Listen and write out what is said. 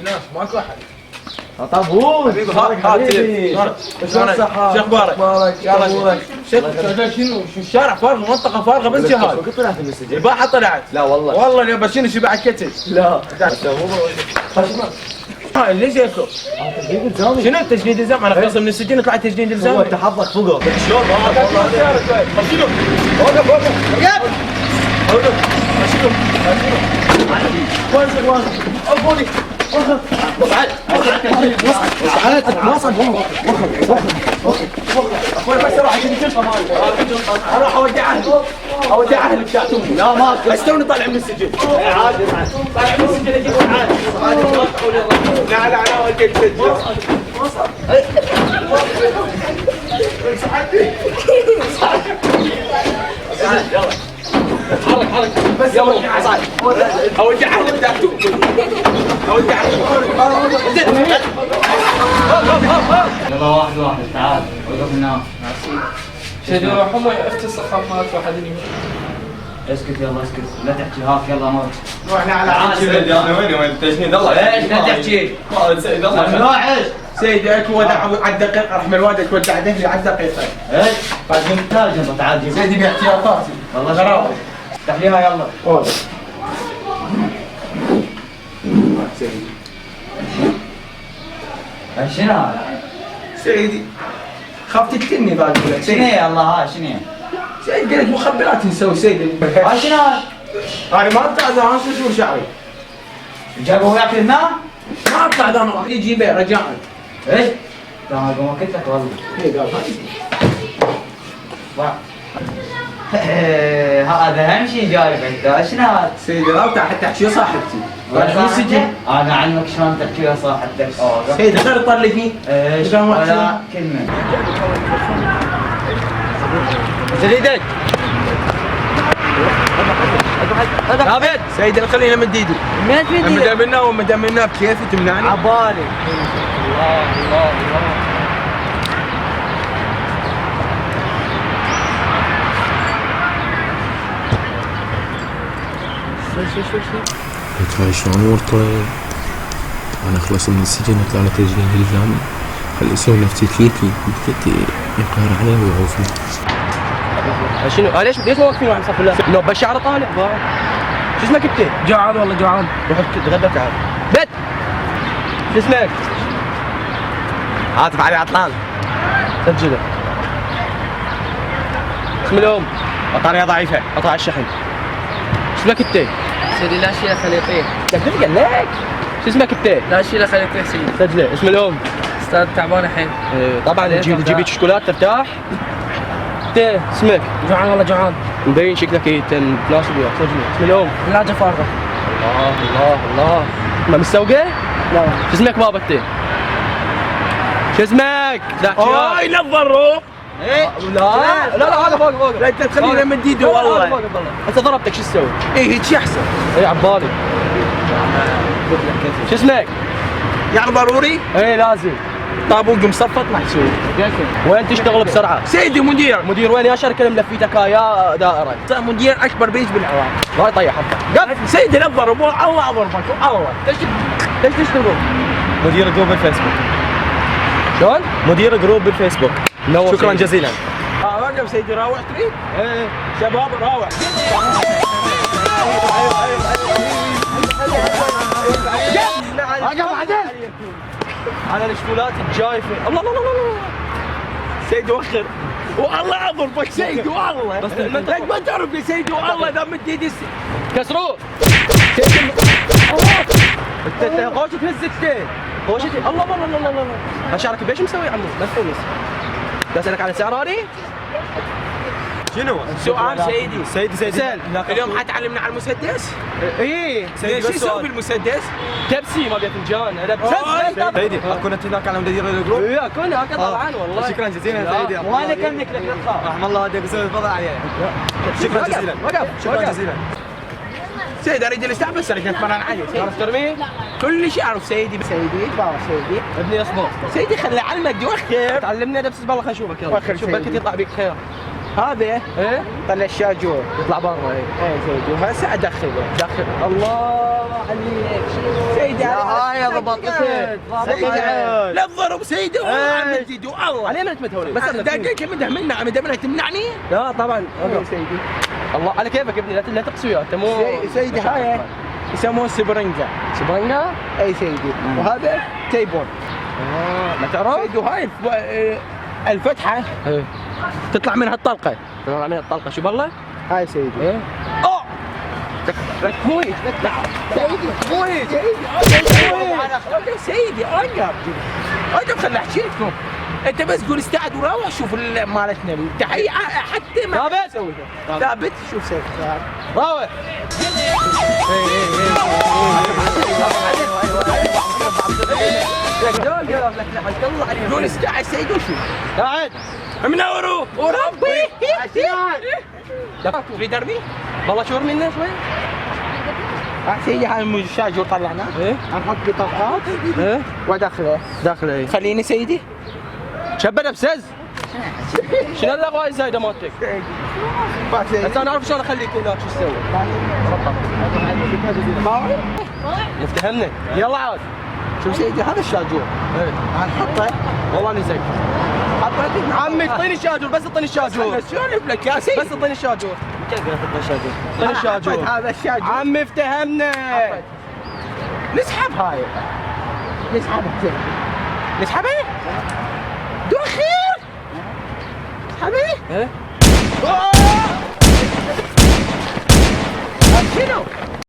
ناس ماكو احد. طابون حبيبي حبيبي شو اخبارك؟ شنو الشارع فارغ، منطقة فارغة بس جهاز. كنت طلعت من السجن؟ الباحة طلعت. لا والله. والله اليوم بس شنو شبع كتل. لا ليش هيك؟ تجديد الزامي. شنو التجديد الزام؟ انا خلصت من السجن طلعت تجديد الزام. هو انت حظك فوقه. شلون؟ شنو؟ وقف وقف وقف. شنو؟ وين وين؟ الفوني. اخوي بس اروح عشان الجنطه مالي. اروح اودع اهلي. اودع اهلي بتاعتهم. لا ما بس توني طالع من السجن. عادي طالع من السجن اجيبهم عادي. لا لا لا وديت السجن. يلا حرك بس اودع اهلي. اودع اهلي بتاعتهم. اودع يلا واحد تعال وقف هنا. شادي روح هم افتح الصفحات مالت واحد اسكت يلا اسكت لا تحكي هاك يلا موت. روحنا على عاد. انا وين التجنيد الله. ايش لا تحكي؟ سيد الله. ممنوع ايش؟ سيدي اكو ودع على الدقيقه رحم الوالد تودع اهلي على الدقيقه. ايش؟ بعد من التاج تعال جيب. سيدي باحتياطاتي. والله غراوي. افتح ليها يلا. شنو هذا؟ سيدي خاف تقتلني بعد لك شنو هي الله ها شنو هي؟ سيدي قلت مخبرات نسوي سيدي. ها شنو هذا؟ انا ما اطلع اذا انا شو شعري. جابوا وياك الماء؟ ما اطلع اذا انا يجي بيه رجاء. ايش؟ لا ما قلت لك والله. اي قال هذا اهم شيء جايب انت شنو هذا؟ سيدي لا تعال حتى احكي صاحبتي. من السجن؟ انا علمك شلون تحكي ويا صاحبتك. سيدي غير طلقني. ايش؟ ولا كلمه. سيدك ثابت. سيدي خلينا مد ايدي. ما في ما دامنا وما دامنا بكيفي تمنعني. عبالي. الله الله الله. قلت هاي شلون ورطة؟ أنا خلصت من السجن وطلع لي تجنيد إلزامي. خلي يسوي نفسي كليكي قلت يقهر عليه ويعوفني. شنو؟ ليش ما واقفين واحد صف الله؟ لو بالشعر طالع شو اسمك انت؟ جوعان والله جوعان. روح تتغدى تعال. بت شو اسمك؟ عاطف علي عطلان. سجله. اسم الام. بطارية ضعيفة، قطع الشحن. شو اسمك انت؟ سيدي لا شيء خليه يطيح. قال لك. شو اسمك انت؟ لا شيء خليه يطيح سيدي. سجله. اسم الام. استاذ تعبان الحين. طبعا تجيبي شوكولاته ترتاح. انت اسمك؟ جوعان والله جوعان. مبين شكلك تناسب وياك. سجله. اسم الام. ثلاجة فارغة. الله الله الله. ما مستوقع؟ لا. شو اسمك بابا انت؟ شو اسمك؟ اوه ينظروا. ايه لا لا هذا فوق لا انت تخلينا من ايدي والله. انت ضربتك شو تسوي؟ ايه هيك احسن. ايه عبالي. شو اسمك؟ يعني ضروري؟ ايه لازم. طابوق مصفط محسوب. وين تشتغل بسرعه؟ سيدي مدير وين يا شركه اللي ملفيتك يا دائره؟ مدير اكبر بيج بالعراق. ما يطيح حظك. قف سيدي لا تضرب الله اضربك الله. ليش تشتغل؟ مدير جروب الفيسبوك. شلون؟ مدير جروب الفيسبوك. شكرا جزيلا. وقف سيدي راوح تريد؟ ايه شباب راوح. وقف عدل. على الشوكولات الجايفه. الله الله الله الله. سيدي وخر. والله اضربك سيدي والله. بس لك ما تعرف يا سيدي والله اذا مد ايدي كسروه. سيدي انت غوشة تهز التين. غوشة الله الله الله الله الله. هالشعرك بيش مسوي عمو؟ مفهوم. بسألك على سعراني؟ شنو؟ سؤال سيدي. سأل. اليوم حتعلمنا على المسدس؟ ايه سيدي شو بس يسوي سؤال. بالمسدس؟ تبسي ما بيه فنجان. سيدي كنت هناك على مدير الجروب؟ ايه كنا طبعا والله. شكرا جزيلا سيدي. وانا كملك لك لا تخاف. رحم الله والديك يسوي الفضل عليه. شكرا جزيلا. شكرا جزيلا. سيدي اريد الاستعب بس اريد اتمرن عليه. تعرف ترمي؟ كل شيء اعرف سيدي بابا سيدي. ابني اصبر. سيدي خلي علمك دي وخر. تعلمنا بس بالله خلينا نشوفك يلا. شوف بلكي يطلع بيك خير. هذا ايه طلع الشاجور. يطلع برا ايه ايه سيدي وهسه ادخله. دخل الله عليك سيدي لا هاي ضبطتك لا الضرب سيدي والله من جد والله. علينا انت متهوري بس دقيقة مده منها تمنعني؟ لا طبعا اوكي سيدي. الله على كيفك يا ابني لا تقسو وياه انت مو سيدي هاي يسموه سبرنجة. سبرنجة اي سيدي وهذا تيبون. ما تعرف؟ سيدي وهاي الفتحة ايه تطلع منها الطلقة. تطلع من الطلقة شو بالله؟ هاي سيدي. ايه اوه مو هيك سيدي مو هيك سيدي اقف خلي احكي لكم. انت بس قول استعد وروح شوف مالتنا التحية حتى ما ثابت سويتها. ثابت شوف سيدي راوح قول استعد سيدي وشوف قاعد منوروا وربي تريد ارمي؟ والله شور منا شوي سيدي هاي الشاجور طلعناه. ايه نحط بطاقات ايه وادخله. داخل ايه خليني سيدي. شبنا بسز شنو الاغواء الزايده مالتك؟ هسه انا اعرف شلون اخليك هناك شو تسوي؟ افتهمنا يلا عاد شوف سيدي هذا الشاجور ايه هنحطه. والله نزك حطيت عمي اعطيني الشاجور بس اعطيني الشاجور اسولف لك يا سيدي. بس اعطيني الشاجور كيف قاعد تحط الشاجور؟ اعطيني الشاجور حطيت هذا الشاجور. عمي افتهمنا نسحب هاي نسحبها. نسحبها دوخير. نسحبها. ايه شنو؟